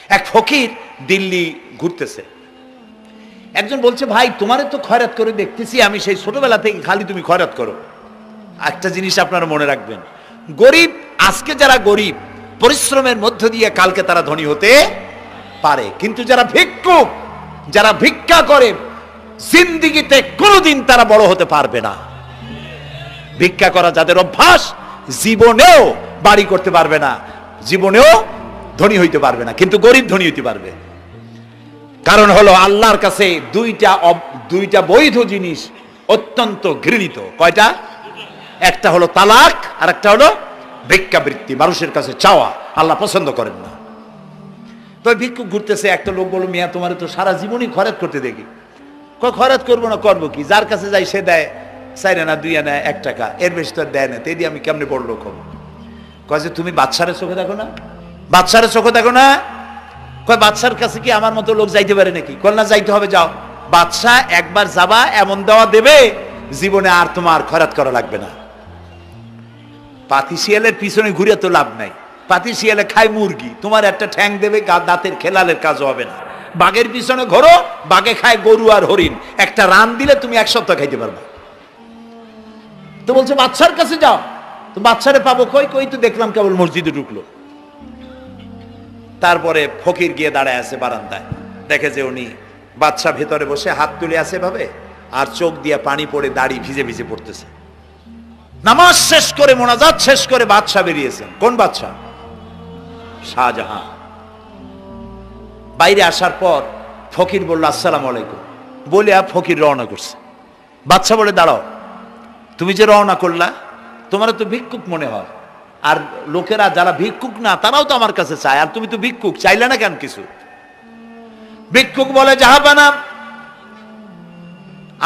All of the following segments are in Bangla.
এক ফকির দিল্লি ঘুরতেছে, একজন বলছে, ভাই তোমারে তো খয়রাত করে দেখতেছি আমি সেই ছোটবেলা থেকে, খালি তুমি খয়রাত করো। একটা জিনিস আপনারা মনে রাখবেন, গরিব, আজকে যারা গরিব পরিশ্রমের মধ্য দিয়ে কালকে তারা ধনী হতে পারে, কিন্তু যারা ভিক্ষুক, যারা ভিক্ষা করে, জিন্দেগিতে কোনোদিন তারা বড় হতে পারবে না। ভিক্ষা করা যাদের অভ্যাস, জীবনেও বাড়ি করতে পারবে না, জীবনেও ধনী হইতে পারবে না, কিন্তু গরিব ধনী হইতে পারবে। কারণ হলো আল্লাহর কাছে দুইটা বৈধ জিনিস অত্যন্ত ঘৃণিত। কয়টা? একটা হলো তালাক, আর একটা হলো ভিক্ষাবৃত্তি, মানুষের কাছে চাওয়া। আল্লাহ পছন্দ করেন না। তো ভিক্ষুক ঘুরতেছে, একটা লোক বলল, মিয়া তোমার তো সারা জীবনই খরচ করতে দেখি। খরচ করবো না, করবো কি? যার কাছে যাই সে দেয় 4 আনা 2 আনা 1 টাকা, এর বেশি তো দেয় না, তেই দিয়ে আমি কেমনে বড় লোক হবো? কয় যে তুমি বাদশারে চোখে দেখো না, বাদশারে চোখে দেখো না। কয় বাদশার কাছে কি আমার মতো লোক যাইতে পারে নাকি? কয় না, যাইতে হবে, যাও। বাদশা একবার যাবা, এমন দেওয়া দেবে জীবনে আর তোমার খরচ করা লাগবে না। পাতি শিয়ালের পিছনে ঘুরে তো লাভ নাই, পাতি শিয়ালে খায় মুরগি, তোমার একটা ঠ্যাং দেবে, দাঁতের খেলালের কাজ হবে না। বাঘের পিছনে ঘোরো, বাঘে খায় গরু আর হরিণ, একটা রান দিলে তুমি 1 সপ্তাহ খাইতে পারবা। তো বলছে বাদশার কাছে যাও। তো বাদশারে পাবো কই? কই তো দেখলাম কেবল মসজিদে ঢুকলো। তারপরে ফকির গিয়ে দাঁড়ায় আছে বারান্দায়, দেখে যে উনি বাদশা ভেতরে বসে হাত তুলে আছে ভাবে, আর চোখ দিয়ে পানি পড়ে দাড়ি ভিজে ভিজে পড়তেছে। নামাজ শেষ করে, মোনাজাত শেষ করে বাদশা বেরিয়েছেন। কোন বাদশা? শাহজাহান। বাইরে আসার পর ফকির বলল, আসসালামু আলাইকুম বলে ফকির রওনা করছে। বাদশা বলে, দাঁড়াও, তুমি যে রওনা করলা, তোমার তো ভিক্ষুক মনে হয়, আর লোকেরা যারা ভিক্ষুক না তারাও তো আমার কাছে চায়, আর তুমি তো ভিক্ষুক, চাইলে না কেন কিছু? ভিক্ষুক বলে, জাহাপানা,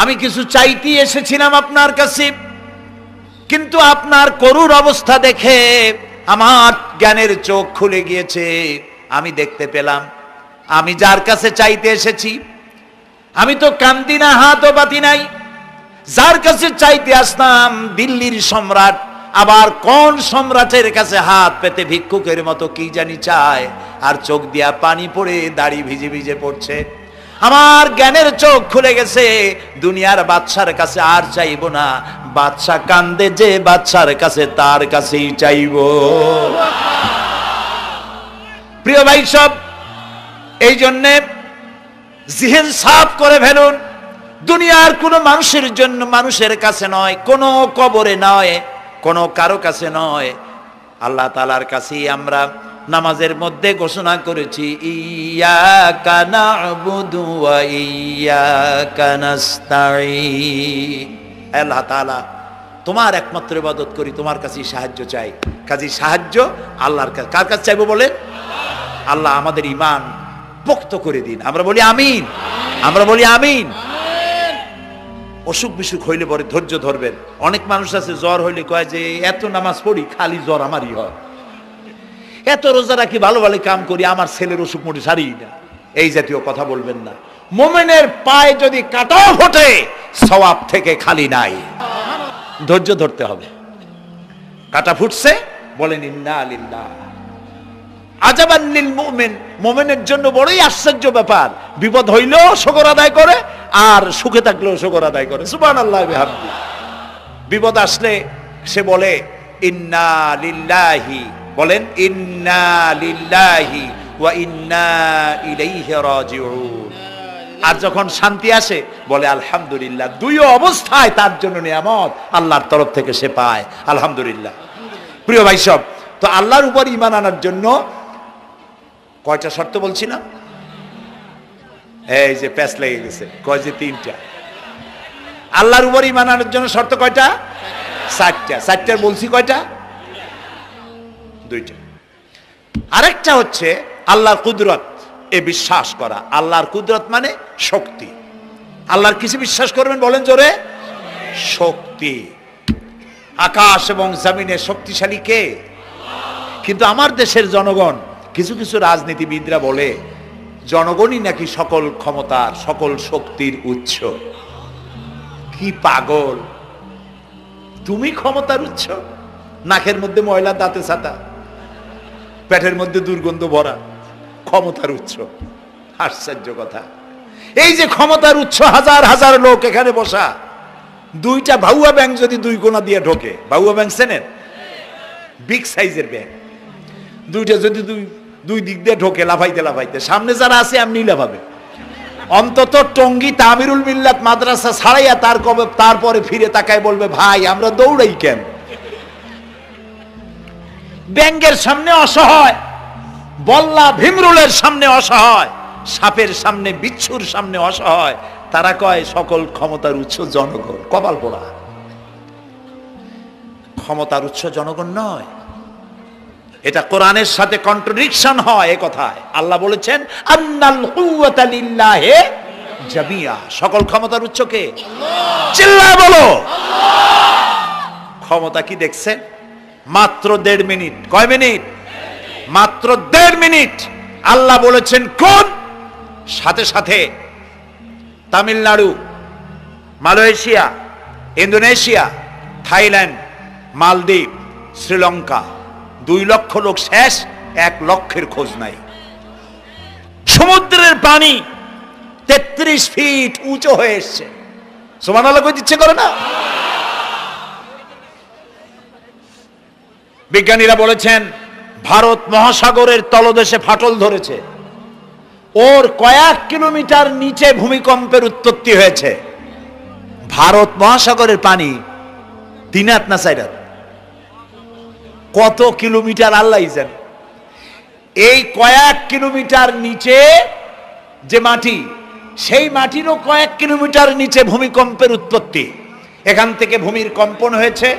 আমি কিছু চাইতে এসেছিলাম আপনার কাছে, কিন্তু আপনার করুণ অবস্থা দেখে আমার জ্ঞানের চোখ খুলে গিয়েছে। আমি দেখতে পেলাম আমি যার কাছে চাইতে এসেছি, আমি তো কান্দি না, হাতও পাতি নাই। যার কাছে চাইতে আসলাম দিল্লির সম্রাট, আবার কোন সম্রাটের কাছে হাত পেতে ভিক্ষুকের মতো কি জানি চায়, আর চোখ দিয়া পানি পড়ে দাড়ি ভিজে ভিজে পড়ছে। আমার জ্ঞানের চোখ খুলে গেছে, দুনিয়ার বাদশার কাছে আর চাইব না। বাদশা কান্দে যে বাদশার কাছে, তার কাছেই চাইব। প্রিয় ভাই সব, এই জন্যে জিহ্ন সাফ করে ফেলুন। দুনিয়ার কোনো মানুষের জন্য, মানুষের কাছে নয়, কোনো কবরে নয়, কোনো কারো কাছে নয়, আল্লাহ তাআলার কাছেই আমরা নামাজের মধ্যে ঘোষণা করেছি, ইয়্যাকা না'বুদু ওয়া ইয়্যাকা নাস্তাঈন। আল্লাহ তাআলা, তোমার একমাত্র ইবাদত করি, তোমার কাছেই সাহায্য চাই। কাজেই সাহায্য আল্লাহর কাছে। কার কাছে চাইবো বলেন? আল্লাহ আমাদের ঈমান পোক্ত করে দিন। আমরা বলি আমিন, আমরা বলি আমিন। অসুখ বিসুখ হইলে পরে ধৈর্য ধরবেন। অনেক মানুষ আছে জ্বর হইলে কয় যে এত নামাজ পড়ি খালি জ্বর আমারই হয়, এত রোজা রাখি, ভালো ভালো কাম করি, আমার ছেলের অসুখ মোটে সারি না। এই জাতীয় কথা বলবেন না। মুমিনের পায়ে যদি কাঁটাও ফোটে, সওয়াব থেকে খালি নাই। ধৈর্য ধরতে হবে। কাঁটা ফুটছে, বলেন ইন্না লিল্লাহ। আজাবান লিল মুমিন, মুমিনের জন্য বড়ই আশ্চর্য ব্যাপার, বিপদ হইলেও শুকর আদায় করে, আর সুখে থাকলেও শুকর আদায় করে। সুবহানাল্লাহ বিহামদি। বিপদ আসলে সে বলে ইন্না লিল্লাহি, বলেন ইন্না লিল্লাহি ওয়া ইন্না ইলাইহি রাজিউন। আর যখন শান্তি আসে বলে আলহামদুলিল্লাহ। দুই অবস্থায় তার জন্য নিয়ামত আল্লাহর তরফ থেকে সে পায়, আলহামদুলিল্লাহ। প্রিয় ভাই সব, তো আল্লাহর উপর ঈমান আনার জন্য কয়টা শর্ত বলছিলাম? এই যে প্যাচ লেগে গেছে, কয় যে 3টা। আল্লাহর উপর ঈমান আনার জন্য শর্ত কয়টা? 4টা। 4টার বলছি কয়টা? 2টা। আরেকটা হচ্ছে আল্লাহর কুদরত, এ বিশ্বাস করা। আল্লাহর কুদরত মানে শক্তি। আল্লাহর কিছু বিশ্বাস করবেন বলেন জোরে? শক্তি। আকাশ এবং জমিনে শক্তিশালী কে? কিন্তু আমার দেশের জনগণ, কিছু কিছু রাজনীতিবিদরা বলে জনগণই নাকি সকল ক্ষমতার, সকল শক্তির উৎস। কি পাগল! তুমি ক্ষমতার উৎস? নাকের মধ্যে ময়লা, দাঁতে ছাতা, পেটের মধ্যে দুর্গন্ধ ভরা, ক্ষমতার উৎস। আশ্চর্য কথা, এই যে ক্ষমতার উৎস, হাজার হাজার লোক এখানে বসা, দুইটা ভাউয়া ব্যাংক যদি দুই কোণা দিয়ে ঢোকে, ভাউয়া ব্যাংক চেনেন? বিগ সাইজের ব্যাংক, দুইটা যদি দুই দিক দিয়ে ঢোকে লাফাইতে লাফাইতে, সামনে যারা আছে এমনি লাফাবে। অন্তত টঙ্গী তামিরুল মিল্লাত মাদ্রাসা ছাড়াইয়া তারপরে ফিরে তাকায় বলবে, ভাই আমরা দৌড়াই কেন? ব্যাংকের সামনে অসহায়, বল্লা ভীমরুলের সামনে অসহায়, সাপের সামনে বিচ্ছুর সামনে অসহায়, তারা কয় সকল ক্ষমতার উৎস জনগণ। কপাল পোড়া, ক্ষমতার উৎস জনগণ নয়। এটা কোরআনের সাথে কন্ট্রাডিকশন হয় এ কথায়। আল্লাহ বলেছেন আন্নাল কুওয়াতা লিল্লাহি জামিয়া, সকল ক্ষমতার উৎস কে? চিল্লায় বলো ক্ষমতা কি দেখছেন? মাত্র 1.5 মিনিট। কয় মিনিট? মাত্র 1.5 মিনিট। আল্লাহ বলেছেন কোন, সাথে সাথে তামিলনাড়ু, মালয়েশিয়া, ইন্দোনেশিয়া, থাইল্যান্ড, মালদ্বীপ, শ্রীলঙ্কা 2 লক্ষ লোক শেষ, 1 লক্ষের খোঁজ নাই। সমুদ্রের পানি 33 ফিট উঁচু হয়ে এসছে। সুবহানাল্লাহ কই দিচ্ছে করে না? বিজ্ঞানীরা বলেছেন ভারত মহাসাগরের তলদেশে ফাটল ধরেছে, ওর কয়েক কিলোমিটার নিচে ভূমিকম্পের উৎপত্তি হয়েছে। ভারত মহাসাগরের পানি 3 হাত না 4 হাত, কত কিলোমিটার আল্লাহই জানে। এই কয়েক কিলোমিটার নিচে যে মাটি, সেই মাটিরও কয়েক কিলোমিটার নিচে ভূমিকম্পের উৎপত্তি। এখান থেকে ভূমির কম্পন হয়েছে,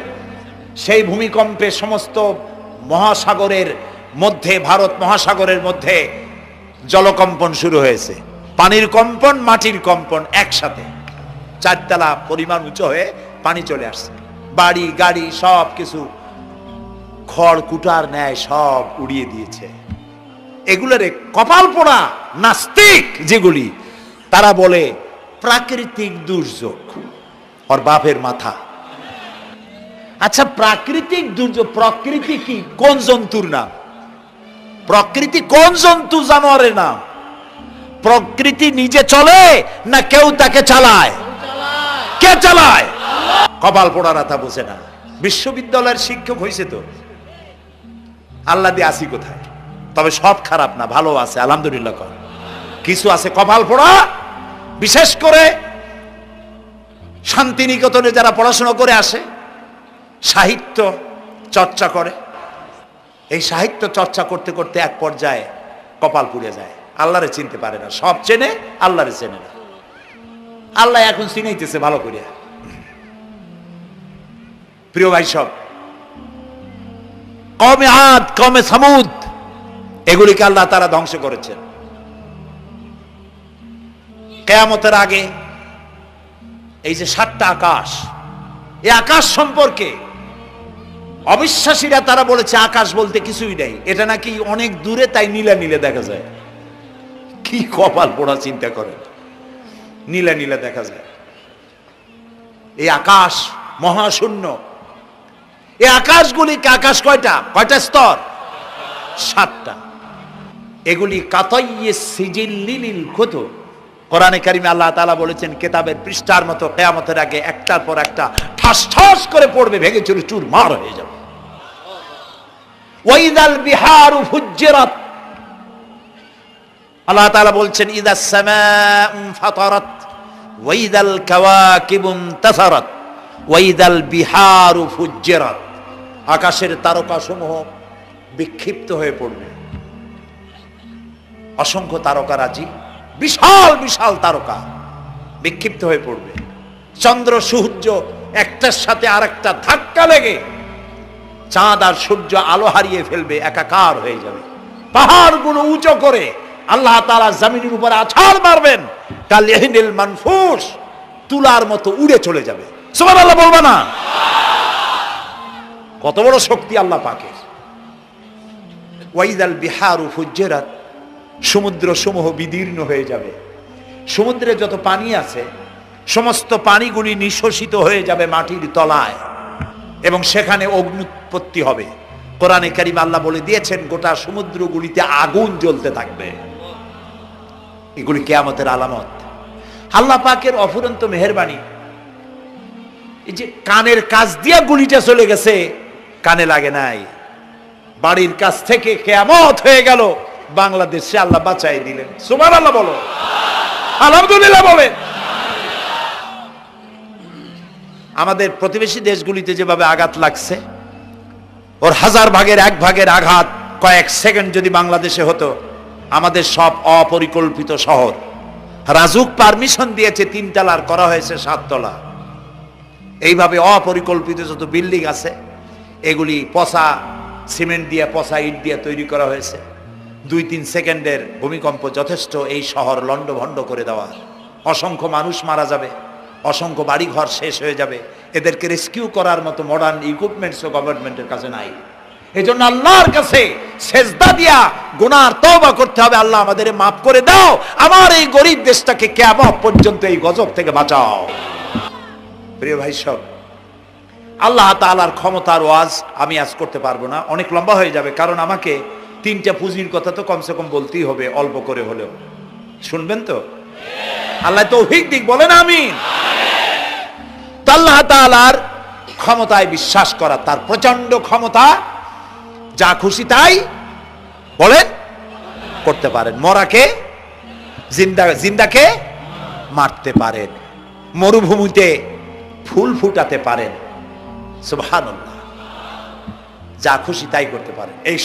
সেই ভূমিকম্পে সমস্ত মহাসাগরের মধ্যে, ভারত মহাসাগরের মধ্যে জলকম্পন শুরু হয়েছে। পানির কম্পন, মাটির কম্পন একসাথে 4 তলা পরিমাণ উঁচু হয়ে পানি চলে আসছে। বাড়ি গাড়ি সব কিছু খড় কুটার ন্যায় সব উড়িয়ে দিয়েছে। এগুলোরে কপাল পোড়া নাস্তিক যেগুলি, তারা বলে প্রাকৃতিক দুর্যোগ। ওর বাপের মাথা। আচ্ছা, প্রাকৃতিক দুর্যোগ, প্রকৃতি কি? কোন জন্তুর নাম? প্রকৃতি কোন জন্তু জানোয়ারের নাম? প্রকৃতি নিজে চলে না কেউ তাকে চালায়? কে চালায়? কপাল পোড়ারা তা বোঝে না। বিশ্ববিদ্যালয়ের শিক্ষক হয়েছে তো, আল্লাহ দিয়ে আসি কোথায়? তবে সব খারাপ না, ভালো আছে আলহামদুলিল্লাহ। কিছু আছে কপাল পোড়া, বিশেষ করে শান্তিনিকেতনে যারা পড়াশোনা করে আসে, সাহিত্য চর্চা করে, এই সাহিত্য চর্চা করতে করতে এক পর্যায়ে কপাল পুড়ে যায়, আল্লাহরে চিনতে পারে না। সব চেনে, আল্লাহরে চেনে না। আল্লাহ এখন চিনাইতেছে ভালো করে। প্রিয় ভাই সব, কওমে আদ, কওমে সামুদ, এগুলিকে আল্লাহ তারা ধ্বংস করেছেন। কিয়ামতের আগে এই যে 7টা আকাশ, এই আকাশ সম্পর্কে অবিশ্বাসীরা তারা বলেছে আকাশ বলতে কিছুই নেই, এটা নাকি অনেক দূরে, তাই নীলা নীলে দেখা যায়। কি কপাল পোড়া চিন্তা করেন, নীলা নীলা দেখা যায়। এই আকাশ মহাশূন্য। এই আকাশগুলিকে, আকাশ কয়টা? কয়টা স্তর? 7টা। এগুলি কাতাইয়ে সিজিল্লিল কুতুব। কোরআনে কারিমে আল্লাহ তাআলা বলেছেন কিতাবের পৃষ্ঠার মতো কিয়ামতের আগে একটার পর একটা ঠাস ঠাস করে পড়বে, ভেঙে চুরে চুরমার হয়ে যাবে। ওয়াইদাল বিহারু ফুজ্জিরাত, আল্লাহ তাআলা বলছেন ইদাস সামাউ ফাতারাত ওয়াইদাল কাওয়াকিবু ইনতাসারাত ওয়াইদাল বিহারু ফুজ্জিরাত। আকাশের তারকাসমূহ বিক্ষিপ্ত হয়ে পড়বে। অসংখ্য তারকারাজি, বিশাল বিশাল তারকা বিক্ষিপ্ত হয়ে পড়বে। চন্দ্র সূর্য একটার সাথে আরেকটা ধাক্কা লেগে চাঁদ আর সূর্য আলো হারিয়ে ফেলবে, একাকার হয়ে যাবে। পাহাড়গুলো উঁচু করে আল্লাহ তাআলা জমিনের উপরে আছাড় মারবেন, কালিহিনিল মানফুস, তুলার মতো উড়ে চলে যাবে। সুবহানাল্লাহ বলবা না? কত বড় শক্তি আল্লাহ পাকের। ওয়াইদাল বিহারু ফুজ্জিরাত, সমুদ্র সমূহ বিদীর্ণ হয়ে যাবে। সমুদ্রে যত পানি আছে সমস্ত পানিগুলি নিঃশোষিত হয়ে যাবে মাটির তলায়, এবং সেখানে অগ্নুৎপত্তি হবে। কোরআনে কারিমে আল্লাহ বলে দিয়েছেন গোটা সমুদ্রগুলিতে আগুন জ্বলতে থাকবে। এগুলি কিয়ামতের আলামত। আল্লাহ পাকের অফুরন্ত মেহেরবানি। এই যে কানের কাছ দিয়া গুলিটা চলে গেছে, কানে লাগে নাই, বাড়ির কাছ থেকে কিয়ামত হয়ে গেল, বাংলাদেশে আল্লাহ বাঁচাই দিলেন। সুবহানাল্লাহ বলো, আলহামদুলিল্লাহ বলেন। আমাদের প্রতিবেশী দেশগুলিতে যেভাবে আঘাত লাগছে, ওর 1000 ভাগের 1 ভাগের আঘাত কয়েক সেকেন্ড যদি বাংলাদেশে হতো, আমাদের সব অপরিকল্পিত শহর, রাজুক পারমিশন দিয়েছে 3 তলার, করা হয়েছে 7 তলা। এইভাবে অপরিকল্পিত যত বিল্ডিং আছে এগুলি পচা সিমেন্ট দিয়ে, পচা ইট দিয়ে তৈরি করা হয়েছে। 2-3 সেকেন্ডের ভূমিকম্প যথেষ্ট এই শহর লন্ডভন্ড করে দেওয়ার। অসংখ্য মানুষ মারা যাবে, অসংখ্য বাড়িঘর শেষ হয়ে যাবে। এদেরকে রেস্কিউ করার মতো মডার্ন ইকুইপমেন্টসও গভর্নমেন্টের কাছে নাই। এজন্য আল্লাহর কাছে সেজদা দিয়া গুনার তওবা করতে হবে, আল্লাহ আমাদের মাফ করে দাও, আমার এই গরিব দেশটাকে কিয়ামত পর্যন্ত এই গজব থেকে বাঁচাও। প্রিয় ভাই সব, আল্লাহ তাআলার ক্ষমতার ওয়াজ আমি আজ করতে পারবো না, অনেক লম্বা হয়ে যাবে। কারণ আমাকে 3টা পুঁজির কথা তো কমসে কম বলতেই হবে, অল্প করে হলেও। শুনবেন তো? আল্লাহ তৌফিক দিক, বলেন আমিন। তো আল্লাহ তাআলার ক্ষমতায় বিশ্বাস করা, তার প্রচন্ড ক্ষমতা, যা খুশি তাই বলেন করতে পারেন। মরাকে জিন্দাকে মারতে পারেন, মরুভূমিতে ফুল ফুটাতে পারেন। সুবহানাল্লাহ, যা খুশি তাই করতে পারেন। এই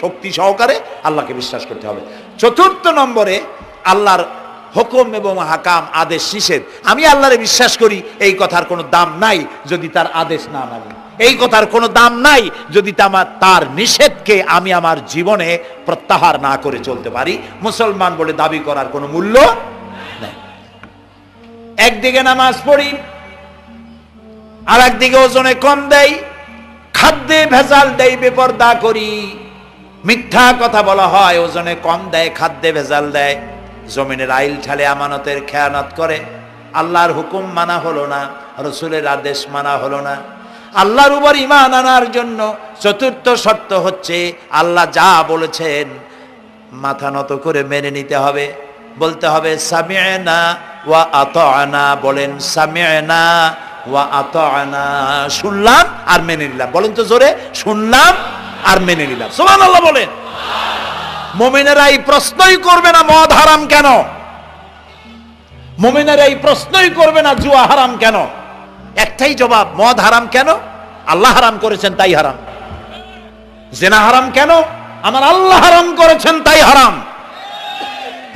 শক্তি সহকারে আল্লাহকে বিশ্বাস করতে হবে। 4র্থ নম্বরে আল্লাহর হুকুম এবং হাকাম, আদেশ নিষেধ। আমি আল্লাহরে বিশ্বাস করি, এই কথার কোনো দাম নাই যদি তার আদেশ না মানি। এই কথার কোনো দাম নাই যদি তার নিষেধকে আমি আমার জীবনে প্রত্যাহার না করে চলতে পারি। মুসলমান বলে দাবি করার কোনো মূল্য নেই। একদিকে নামাজ পড়ি, আর একদিকে ওজনে কম দেয়, খাদ্যে ভেজাল দেয়, বেপরদা করি, মিথ্যা কথা বলা হয়, ওজনে কম দেয়, খাদ্যে ভেজাল দেয়, জমিনের আইল ঠালে, আমানতের খেয়ানত করে। আল্লাহর হুকুম মানা হলো না, রসুলের আদেশ মানা হলো না। আল্লাহর উপর ঈমান আনার জন্য 4র্থ শর্ত হচ্ছে আল্লাহ যা বলেছেন মাথা নত করে মেনে নিতে হবে। বলতে হবে সামি'না ওয়া আতা'না। বলেন সামি'না ওয়া আতা'না, শুনলাম আর মেনে নিলাম। বলেন তো জোরে, শুনলাম আর মেনে নিলাম। সুবহানাল্লাহ বলেন। মুমিনেরা এই প্রশ্নই করবে না মদ হারাম কেন, মুমিনেরা এই প্রশ্নই করবে না জুয়া হারাম কেন। একটাই জবাব, মদ হারাম কেন? আল্লাহ হারাম করেছেন তাই হারাম। জিনা হারাম কেন? আমার আল্লাহ হারাম করেছেন তাই হারাম।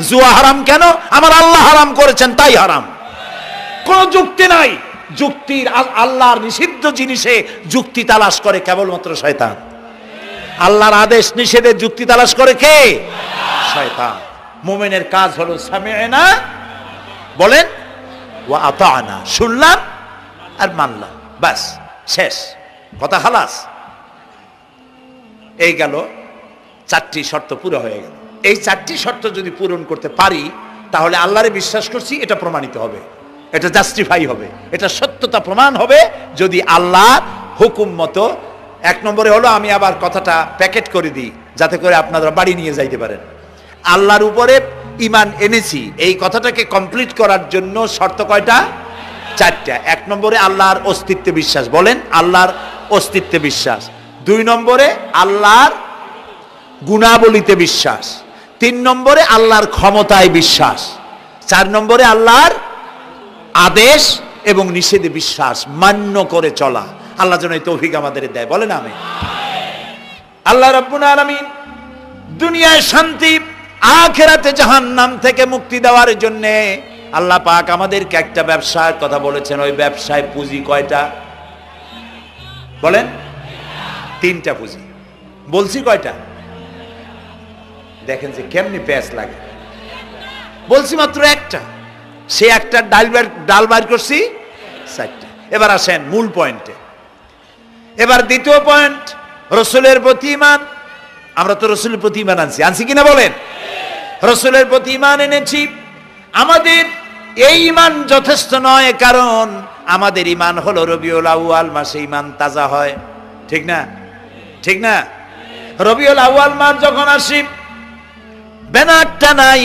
জুয়া হারাম কেন? আমার আল্লাহ হারাম করেছেন তাই হারাম। কোন যুক্তি নাই। যুক্তির, আল্লাহর নিষিদ্ধ জিনিসে যুক্তি তালাশ করে কেবলমাত্র শয়তান। আল্লাহর আদেশ নিষেধের যুক্তি তালাশ করে কে? শয়তান। মুমিনের কাজ হলো সামি'না, বলেন, ওয়া আতা'না, শুনলাম আর মানলাম, বাস, শেষ কথা, খালাস। এই গেল 4টি শর্ত পুরো হয়ে গেল। এই 4টি শর্ত যদি পূরণ করতে পারি তাহলে আল্লাহরে বিশ্বাস করছি এটা প্রমাণিত হবে, এটা জাস্টিফাই হবে, এটা সত্যতা প্রমাণ হবে যদি আল্লাহর হুকুম মতো। 1 নম্বরে হলো, আমি আবার কথাটা প্যাকেট করে দিই যাতে করে আপনারা বাড়ি নিয়ে যাইতে পারেন। আল্লাহর উপরে ঈমান এনেছি, এই কথাটাকে কমপ্লিট করার জন্য শর্ত কয়টা? 4টা। 1 নম্বরে আল্লাহর অস্তিত্বে বিশ্বাস, বলেন আল্লাহর অস্তিত্বে বিশ্বাস। 2 নম্বরে আল্লাহর গুণাবলীতে বিশ্বাস। 3 নম্বরে আল্লাহর ক্ষমতায় বিশ্বাস। 4 নম্বরে আল্লাহর আদেশ এবং নিষেধে বিশ্বাস, মান্য করে চলা। আল্লাহ যেন এই তৌফিক আমাদের দেয়, বলেন আমিন। আল্লাহ রাব্বুল আলামিন দুনিয়ায় শান্তি, আখিরাতে জাহান্নাম থেকে মুক্তি দেওয়ার জন্য আল্লাহ পাক আমাদেরকে একটা ব্যবসার কথা বলেছেন। ওই ব্যবসায় পুঁজি কয়টা? বলেন। 3টা পুঁজি। বলছি কয়টা? দেখেন যে কেমনি প্যাঁচ লাগে। বলছি মাত্র একটা, সে একটা ডাল বাইর করছি 4টা। এবার আসেন মূল পয়েন্টে। এবার দ্বিতীয় পয়েন্ট, রসুলের প্রতি ঈমান। আমরা তো রসুলের প্রতি ঈমান আনছি কিনা বলেন? রসুলের প্রতি ঈমান এনেছি। আমাদের এই ঈমান যথেষ্ট নয়, কারণ আমাদের ঈমান হলো রবিউল আউয়াল মাসে ঈমান তাজা হয়, ঠিক না? ঠিক না? রবিউল আউয়াল মাস যখন আসি, ব্যানারটা নাই,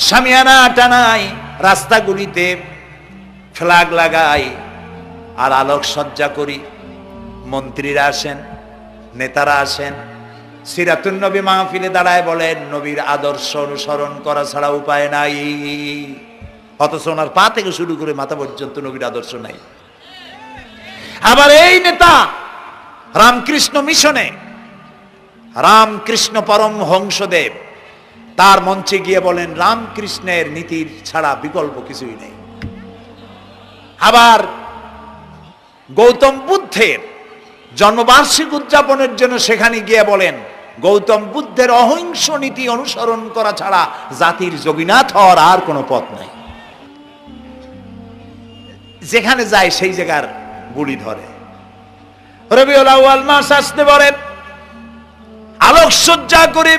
শামিয়ানাটা নাই, রাস্তাগুলিতে ফ্ল্যাগ লাগাই আর আলোক সজ্জা করি। মন্ত্রীরা আসেন, নেতারা আসেন, সিরাতুন নবী মাহফিলে দাঁড়ায় বলেন নবীর আদর্শ অনুসরণ করা ছাড়া উপায় নাই। অথচ ওনার পা থেকে শুরু করে মাথা পর্যন্ত নবীর আদর্শ নাই। আবার এই নেতা রামকৃষ্ণ মিশনে, রামকৃষ্ণ পরমহংসদেব তার মঞ্চে গিয়ে বলেন রামকৃষ্ণের নীতির ছাড়া বিকল্প কিছুই নেই। আবার গৌতম বুদ্ধের জন্মবার্ষিকী উদযাপনের জন্য সেখানে গিয়ে বলেন গৌতম বুদ্ধের অহিংস নীতি অনুসরণ করা ছাড়া জাতির যোগীনাথ হওয়ার আর কোনো পথ নাই। যেখানে যায় সেই জায়গার গুলি ধরে। রবিউল আউয়াল মাস আসতে বলেন, আলোকসজ্জা করে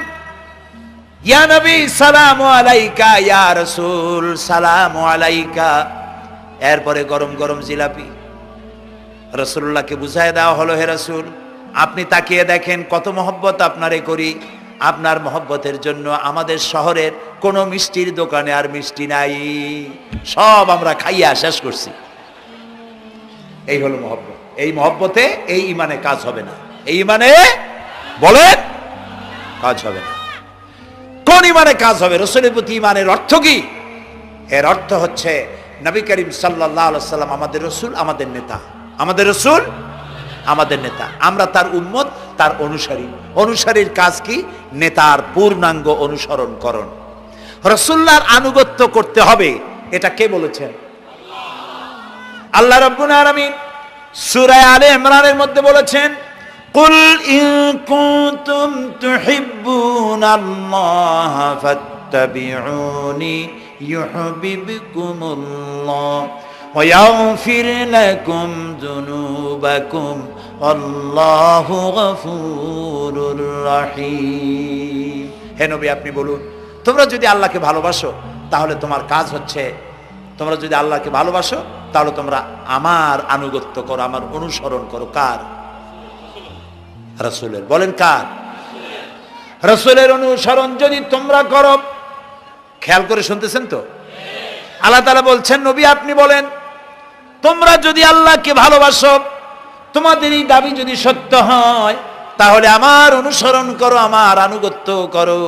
ইয়া নবী সালামু আলাইকা, ইয়া রাসূল সালামু আলাইকা। এরপরে গরম গরম জিলাপি রাসূলুল্লাহকে বুঝায় দেওয়া হলো, হে রাসূল আপনি তাকিয়ে দেখেন কত মহব্বত আপনারে করি, আপনার মহব্বতের জন্য আমাদের শহরের কোনো মিষ্টির দোকানে আর মিষ্টি নাই, সব আমরা খাইয়া শেষ করছি। এই হলো মহব্বত। এই মহব্বতে এই ইমানে কাজ হবে না। এই ইমানে বলেন কাজ হবে না। কোন ইমানে কাজ হবে? রাসূলের প্রতি ইমানের অর্থ কি? এর অর্থ হচ্ছে নবী করিম সাল্লাল্লাহু আলাইহি ওয়াসাল্লাম আমাদের রাসূল, আমাদের নেতা। আমাদের রাসূল আমাদের নেতা, আমরা তার উম্মত, তার অনুসারী। অনুসারীর কাজ কি? নেতার পূর্ণাঙ্গ অনুসরণ করণ। রাসূলুল্লাহর আনুগত্য করতে হবে, এটা কে বলেছেন? আল্লাহ রাব্বুল আলামিন সূরা আলে ইমরানের মধ্যে বলেছেন, কুল ইন কুনতুম তুহিব্বুনাল্লাহা ফাত্তাবিউনি ইউহিব্বুকুমুল্লাহ ওয়া ইয়াগফির লাকুম যুনুবাকুম আল্লাহু গফুরুর রহিম। হে নবী আপনি বলুন, তোমরা যদি আল্লাহকে ভালোবাসো তাহলে তোমার কাজ হচ্ছে, তোমরা যদি আল্লাহকে ভালোবাসো তাহলে তোমরা আমার আনুগত্য করো, আমার অনুসরণ করো। কার? রাসূলের। বলেন কার? রাসূলের অনুসরণ যদি তোমরা করো, খেয়াল করে শুনতেছেন তো? আল্লাহ তাআলা বলছেন নবী আপনি বলেন তোমরা যদি আল্লাহকে ভালোবাসো, তোমাদের এই দাবি যদি সত্য হয় তাহলে আমার অনুসরণ করো, আমার আনুগত্য করো।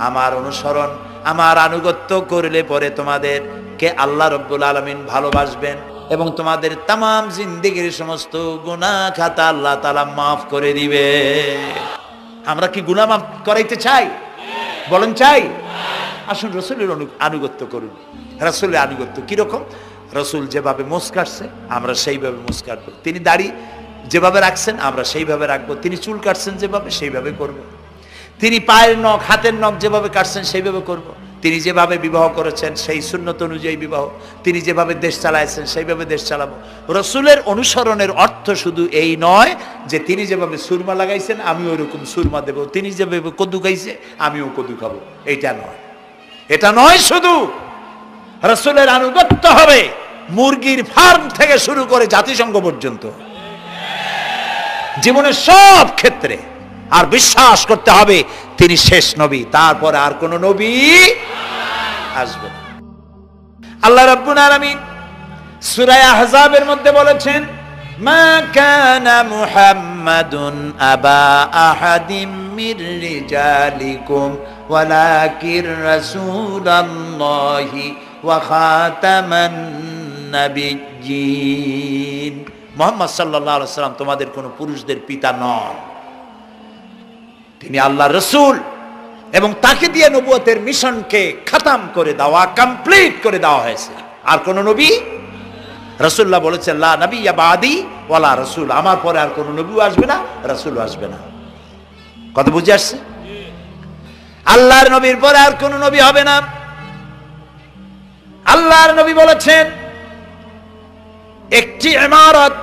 আমার অনুসরণ, আমার আনুগত্য করলে পরে তোমাদেরকে আল্লাহ রাব্বুল আলামিন ভালোবাসবেন এবং তোমাদের তামাম জিন্দেগির সমস্ত গুনাহ খাতা আল্লাহ তাআলা মাফ করে দিবে। আমরা কি গুনাহ মাফ করাইতে চাই? বলেন চাই? আসুন রাসূলের আনুগত্য করুন। রাসূলের আনুগত্য কিরকম? রাসূল যেভাবে মুছ কাটছে আমরা সেইভাবে মুছ কাটবো। তিনি দাড়ি যেভাবে রাখছেন আমরা সেইভাবে রাখবো। তিনি চুল কাটছেন যেভাবে সেইভাবে করব। তিনি পায়ের নখ, হাতের নখ যেভাবে কাটছেন সেইভাবে করব। তিনি যেভাবে বিবাহ করেছেন সেই সুন্নত অনুযায়ী বিবাহ, তিনি যেভাবে দেশ চালাইছেন সেইভাবে দেশ চালাবো। রাসূলের অনুসরণের অর্থ শুধু এই নয় যে তিনি যেভাবে সুরমা লাগাইছেন আমি ওইরকম সুরমা দেব, তিনি যেভাবে কদু খাইছে আমিও কদু খাবো, এটা নয়। এটা নয়, শুধু রাসূলের আনুগত্য হবে মুরগির ফার্ম থেকে শুরু করে জাতিসংঘ পর্যন্ত, জীবনের সব ক্ষেত্রে। আর বিশ্বাস করতে হবে তিনি শেষ নবী, তারপরে আর কোন নবী আসবে না। আল্লাহ রাব্বুল আলামিন সূরা আহজাবের মধ্যে বলেছেন, মা কানা মুহাম্মাদুন আবা আহাদিম মির রিজালিকুম ওয়ালাকির রাসূলুল্লাহি ওয়া খাতামান নাবিয়্যিন। মুহাম্মদ সাল্লাল্লাহু আলাইহি ওয়াসাল্লাম তোমাদের কোন পুরুষদের পিতা নন, তিনি আল্লাহর রাসূল এবং তাকে দিয়ে নবুয়তের মিশনকে খতম করে দেওয়া, কমপ্লিট করে দেওয়া হয়েছে। আর কোন নবী? রাসূলুল্লাহ বলেছেন লা নাবিয়্যা বাদি ওয়ালা রাসূল, আমার পরে আর কোন নবী আসবে না, রাসূল আসবে না। কথা বুঝে আসছে? আল্লাহর নবীর পরে আর কোন নবী হবে না। আল্লাহর নবী বলেছেন একটি ইমারত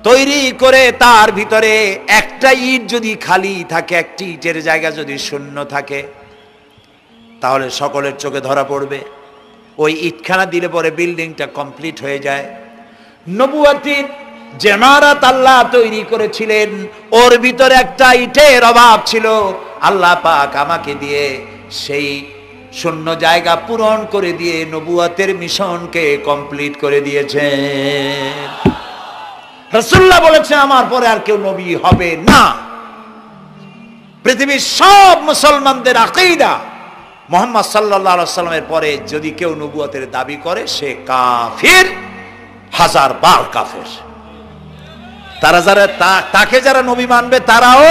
তৈরি করে তার ভিতরে একটা ইট যদি খালি থাকে, একটি ইটের জায়গা যদি শূন্য থাকে, তাহলে সকলের চোখে ধরা পড়বে। ওই ইটখানা দিলে পরে বিল্ডিংটা কমপ্লিট হয়ে যায়। নবুয়তির যে ইমারত আল্লাহ তৈরি করেছিলেন ওর ভিতরে একটা ইটের অভাব ছিল, আল্লাহ পাক আমাকে দিয়ে সেই শূন্য জায়গা পূরণ করে দিয়ে নবুয়তের মিশনকে কমপ্লিট করে দিয়েছেন। রাসূলুল্লাহ বলেছেন আমার পরে আর কেউ নবী হবে না। পৃথিবীর সব মুসলমানদের আকীদা মুহাম্মদ সাল্লাল্লাহু আলাইহি ওয়াসাল্লামের পরে যদি কেউ নবুয়তের দাবি করে সে কাফির, হাজার বার কাফির। তারা যারা তাকে যারা নবী মানবে তারাও।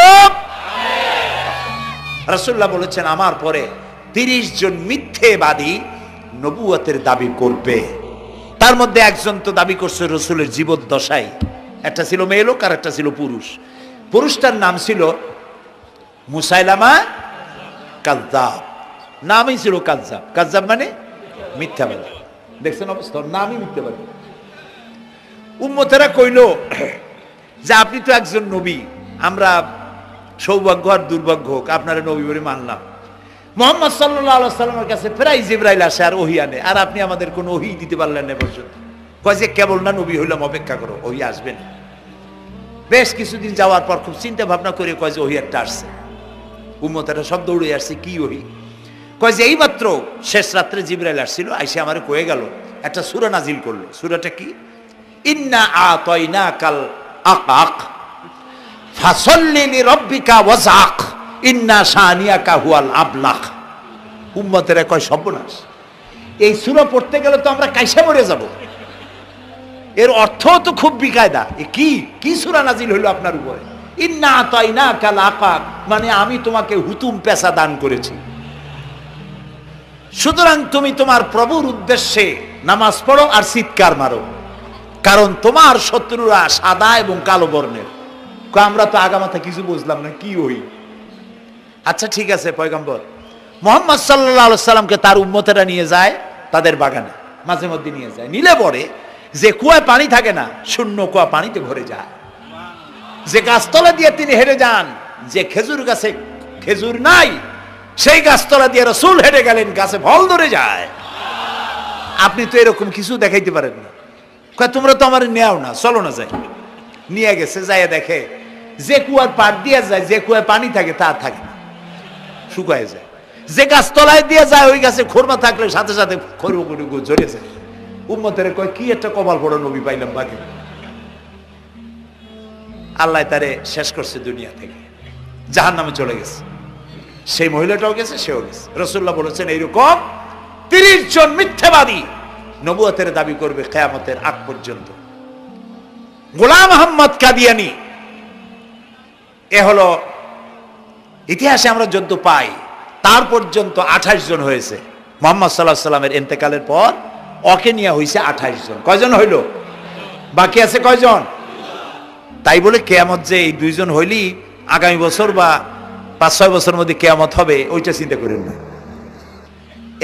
রাসূলুল্লাহ বলেছেন আমার পরে 30 জন মিথ্যেবাদী নবুয়তের দাবি করবে। তার মধ্যে একজন তো দাবি করছে রাসূলের জীবদ্দশায়, একটা ছিল মেয়ে লোক আর একটা ছিল পুরুষ। পুরুষটার নাম ছিল মুসাইলামা কাযযাব, নামই ছিল কাযযাব। কাযযাব মানে মিথ্যাবাদী। দেখছেন অবস্থা, নামই মিথ্যাবাদী। উম্মতেরা কইল যে আপনি তো একজন নবী, আমরা সৌভাগ্য আর দুর্ভাগ্য হোক আপনারা নবী বলে মানলাম। মুহাম্মদ সাল্লাল্লাহু আলাইহি ওয়াসাল্লামের কাছে প্রায় জিবরাইল আসে আর ওহী আনে, আর আপনি আমাদের কোনো ওহী দিতে পারলেন না পর্যন্ত। কয় যে কেবল না নবী হইলাম, অপেক্ষা করো, ওহী আসবে না। বেশ কিছুদিন যাওয়ার পর খুব চিন্তা ভাবনা করে কয় যে ওহী একটা আসছে। উম্মতেরা সব দৌড়ে আসছে, কি ওহী? কয় যে এইমাত্র শেষ রাত্রে জিবরাইল আসছিল, আইসে আমারে কয়ে গেল একটা সূরা নাজিল করলো। সূরাটা কি? ইন্না আতাইনাকাল আকাক ফাসাল্লি লিরাব্বিকা ওয়াজআক ইন্না শানিয়াকা হুয়াল আবলাক। উম্মতেরা কয় সর্বনাশ, এই সূরা পড়তে গেলে তো আমরা কাইসা মরে যাব। এর অর্থ তো খুব বিকায়দা। কি সূরা নাজিল হলো আপনার উপরে? ইন্না আতাইনাকাল আকাক মানে আমি তোমাকে হুতুম পেশা দান করেছি, সুতরাং তুমি তোমার প্রভুর উদ্দেশ্যে নামাজ পড়ো আর চিৎকার মারো, কারণ তোমার শত্রুরা সাদা এবং কালো বর্ণের। আমরা তো আগামাথা কিছু বুঝলাম না, কি ওই? আচ্ছা ঠিক আছে, পয়গম্বর মুহাম্মদ সাল্লাল্লাহু আলাইহি সাল্লামকে তার উম্মতেরা নিয়ে যায় তাদের বাগানে, মাঝে মধ্যে নিয়ে যায়। নিলে পরে যে কুয়ায় পানি থাকে না, শূন্য কুয়া পানিতে ভরে যায়। যে গাছতলা দিয়ে তিনি হেঁটে যান, যে খেজুর গাছে খেজুর নাই সেই গাছতলা দিয়ে রাসূল হেঁটে গেলেন, গাছে ফল ধরে যায়। আপনি তো এরকম কিছু দেখাইতে পারেন না। তোমরা তো আমার নেও না, চলো না যাই। নিয়ে গেছে, যাই দেখে যে কুয়ার পাড় দিয়ে যায়, যে কুয়ায় পানি থাকে তা থাকে না, শুকায় যায়। যে গাছ তলায় দিয়ে যায় ওই গাছে খোরমা থাকলে সাথে সাথে খড়গুলো ঝরে যায়। উম্মতের কয় কি একটা কপাল পড়ো নবী পাইলাম বাকি। আল্লাহ তারে শেষ করছে দুনিয়া থেকে, জাহান্নামে চলে গেছে। সেই মহিলাটাও গেছে, সেও গেছে। রাসূলুল্লাহ বলেছেন এইরকম 30 জন মিথ্যাবাদী নবুয়তের দাবি করবে কিয়ামতের আগ পর্যন্ত। গোলাম আহমদ কাদিয়ানী, এ হলো ইতিহাসে আমরা যদ্য পাই তার পর্যন্ত 28 জন হয়েছে। মুহাম্মদ সাল্লাল্লাহু আলাইহি সাল্লামের ইন্তেকালের পর ওকে নিয়ে হয়েছে 28 জন। কয়জন হইল? বাকি আছে কয়জন? তাই বলে কিয়ামত যে এই 2 জন হইলি আগামী বছর বা 5-6 বছরের মধ্যে কিয়ামত হবে ওইটা চিন্তা করেন না।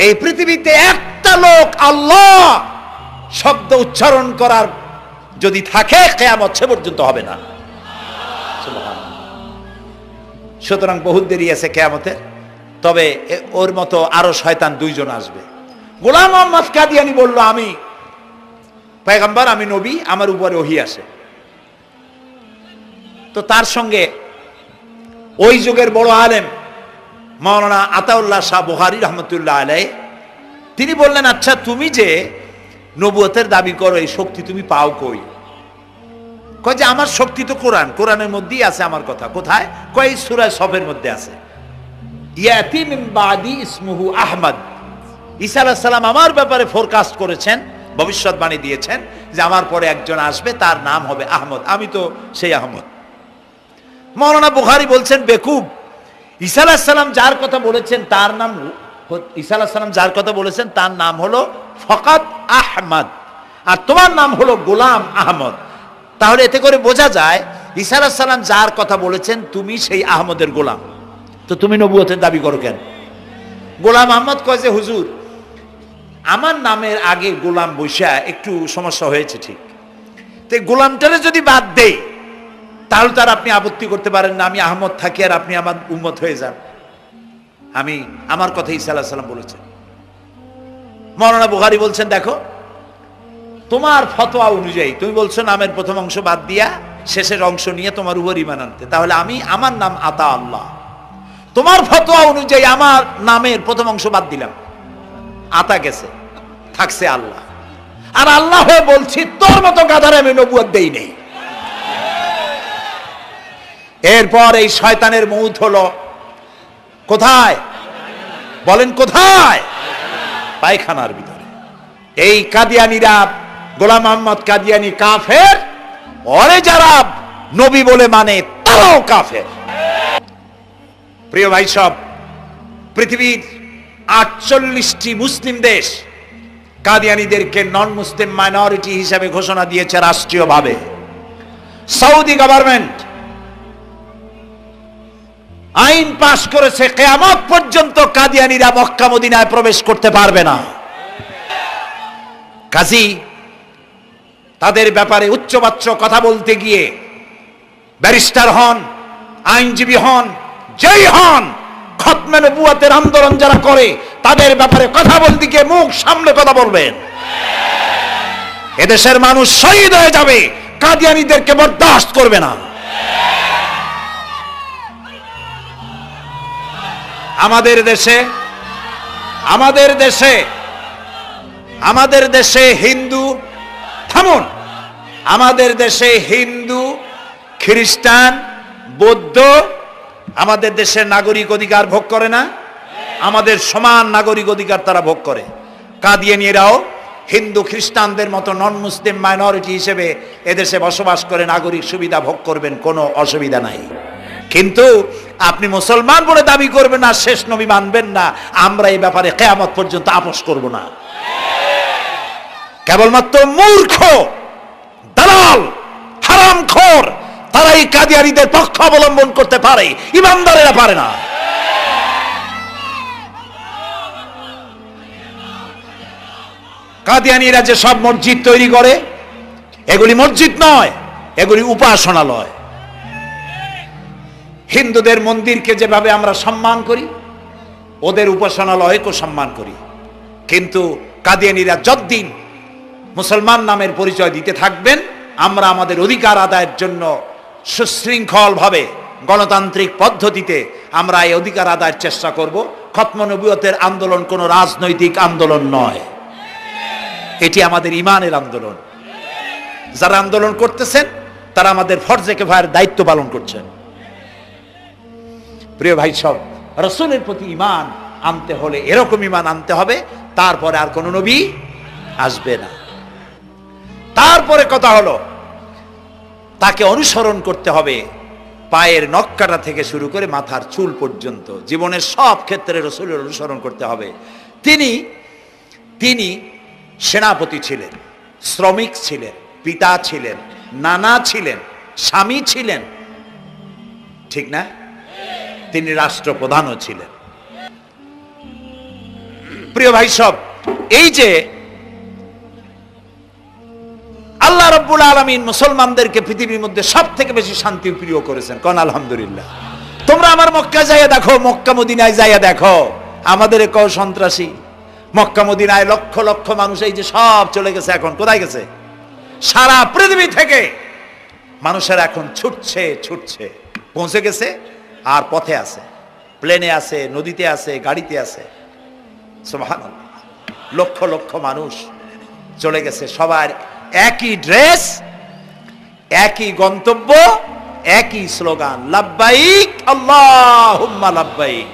এই পৃথিবীতে একটা লোক আল্লাহ শব্দ উচ্চারণ করার যদি থাকে কিয়ামত সে পর্যন্ত হবে না। সুতরাং বহুত দেরি আছে কিয়ামতে। তবে ওর মতো আরো শয়তান 2 জন আসবে। গোলাম আহমদ কাদিয়ানী বলল আমি পয়গম্বর, আমি নবী, আমার উপরে ওহী আসে। তো তার সঙ্গে ওই যুগের বড় আলেম মাওলানা আতাউল্লাহ শাহ বুখারী রহমতুল্লাহ আলাইহি তিনি বললেন, আচ্ছা তুমি যে নবুয়তের দাবি করো এই শক্তি তুমি পাও কই? কয় যে আমার শক্তি তো কোরআন, কোরআনের মধ্যেই আছে আমার কথা। কোথায়? কয় সূরা সফের মধ্যে আছে। ইয়াতি মিন বাদি ইসমুহু আহমদ। ঈসা আলাইহিস সালাম আমার ব্যাপারে ফোরকাস্ট করেছেন, ভবিষ্যৎবাণী দিয়েছেন যে আমার পরে একজন আসবে তার নাম হবে আহমদ, আমি তো সেই আহমদ। মাওলানা বুখারী বলছেন বেকুব, ঈসা আলাইহিস সালাম যার কথা বলেছেন তার নাম, ঈসা আলাইহিস সালাম যার কথা বলেছেন তার নাম হলো ফকাত আহমদ, আর তোমার নাম হলো গোলাম আহমদ। তাহলে এতে করে বোঝা যায় ঈসা আলাইহিস সালাম যার কথা বলেছেন তুমি সেই আহমদের গোলাম, তো তুমি নবুয়তের দাবি করো কেন? গোলাম আহমদ কয় যে হুজুর আমার নামের আগে গোলাম বৈশা একটু সমস্যা হয়েছে, ঠিক, তো গোলামটারে যদি বাদ দেই তাহলে তার আপনি আপত্তি করতে পারেন না আমি আহমদ থাকি আর আপনি আমার উম্মত হয়ে যান। আমি আমার কথা ঈসা আলাইহিস সালাম বলেছেন। মাওলানা বুখারী বলছেন দেখো তোমার ফতোয়া অনুযায়ী তুমি বলছো নামের প্রথম অংশ বাদ দিয়া শেষের অংশ নিয়ে তোমার উপর ঈমান আনতে, তাহলে আমার নাম আতা আল্লাহ, তোমার ফতোয়া অনুযায়ী আমার নামের প্রথম অংশ বাদ দিলাম, আতা গেছে, থাকছে আল্লাহ। আর আল্লাহ হয়ে বলছি তোর মতো গাধারে আমি নবুয়ত দেই নেই। এরপর এই শয়তানের মৌত হলো কোথায় বলেন? কোথায়? পায়খানার ভিতরে। এই কাদিয়ানীরা, গোলাম মোহাম্মদ কাদিয়ানী কাফের, ওরে যারা নবী বলে মানে তারাও কাফের। প্রিয় ভাই সব, পৃথিবীর 48টি মুসলিম দেশ কাদিয়ানীদেরকে নন মুসলিম মাইনরিটি হিসেবে ঘোষণা দিয়েছে রাষ্ট্রীয়ভাবে। সৌদি গভর্নমেন্ট আইন পাশ করেছে, কিয়ামত পর্যন্ত কাদিয়ানীরা মক্কা মদিনায় প্রবেশ করতে পারবে না। কাজী তাদের ব্যাপারে উচ্চবাচ্য কথা বলতে গিয়ে ব্যারিস্টার হন, আইনজীবী হন, যেই হন, খতমে নবুয়তের আন্দোলন যারা করে তাদের ব্যাপারে কথা বলতে গিয়ে মুখ সামনে কথা বলবেন। এদেশের মানুষ শহীদ হয়ে যাবে, কাদিয়ানীদেরকে বরদাস্ত করবে না। আমাদের দেশে হিন্দু, থামুন, আমাদের দেশে হিন্দু, খ্রিস্টান, বৌদ্ধ আমাদের দেশের নাগরিক অধিকার ভোগ করে না? আমাদের সমান নাগরিক অধিকার তারা ভোগ করে। কাদিয়ানীরাও হিন্দু খ্রিস্টানদের মতো নন মুসলিম মাইনরিটি হিসেবে এদেশে বসবাস করে নাগরিক সুবিধা ভোগ করবেন, কোনো অসুবিধা নাই। কিন্তু আপনি মুসলমান বলে দাবি করবেন না, শেষ নবী মানবেন না, আমরা এই ব্যাপারে কিয়ামত পর্যন্ত আপোষ করব না। কেবলমাত্র মূর্খ, দালাল, হারামখোর তারাই কাদিয়ানীদের পক্ষ অবলম্বন করতে পারে, ইমানদারেরা পারে না। কাদিয়ানীরা যে সব মসজিদ তৈরি করে, এগুলি মসজিদ নয়, এগুলি উপাসনালয়। হিন্দুদের মন্দিরকে যেভাবে আমরা সম্মান করি, ওদের উপাসনালয়কে সম্মান করি। কিন্তু কাদিয়ানীরা যতদিন মুসলমান নামের পরিচয় দিতে থাকবেন, আমরা আমাদের অধিকার আদায়ের জন্য সুশৃঙ্খলভাবে গণতান্ত্রিক পদ্ধতিতে আমরা এই অধিকার আদায়ের চেষ্টা করব। খতমে নবুয়তের আন্দোলন কোনো রাজনৈতিক আন্দোলন নয়, এটি আমাদের ঈমানের আন্দোলন। যারা আন্দোলন করতেছেন তারা আমাদের ফরজে কিফায়ার দায়িত্ব পালন করছেন। প্রিয় ভাই সব, রাসূলের প্রতি ঈমান আনতে হলে এরকম ঈমান আনতে হবে, তারপরে আর কোন নবী আসবে না। তারপরে কথা হলো তাকে অনুসরণ করতে হবে পায়ের নখকাটা থেকে শুরু করে মাথার চুল পর্যন্ত, জীবনের সব ক্ষেত্রে রাসূলের অনুসরণ করতে হবে। তিনি সেনাপতি ছিলেন, শ্রমিক ছিলেন, পিতা ছিলেন, নানা ছিলেন, স্বামী ছিলেন, ঠিক না? তিনি রাষ্ট্রপ্রধানও ছিলেন। প্রিয় ভাই সব, এই যে আল্লাহ রাব্বুল আলামিন মুসলমানদেরকে পৃথিবীর মধ্যে সবথেকে বেশি শান্তি প্রিয় করেছেন, কোন আলহামদুলিল্লাহ। তোমরা আমার মক্কা যাইয়া দেখো, মক্কা মদিনায় যাইয়া দেখো, আমাদের কও সন্ত্রাসী। মক্কা মদিনায় লক্ষ লক্ষ মানুষ এই যে সব চলে গেছে, এখন কোথায় গেছে? সারা পৃথিবী থেকে মানুষের এখন ছুটছে, পৌঁছে গেছে, আর পথে আছে, প্লেনে আছে, নদীতে আছে, গাড়িতে আছে। সুবহানাল্লাহ, লক্ষ লক্ষ মানুষ চলে গেছে, সবার একই ড্রেস, একই গন্তব্য, একই স্লোগান, লাব্বাইক আল্লাহুম্মা লাব্বাইক।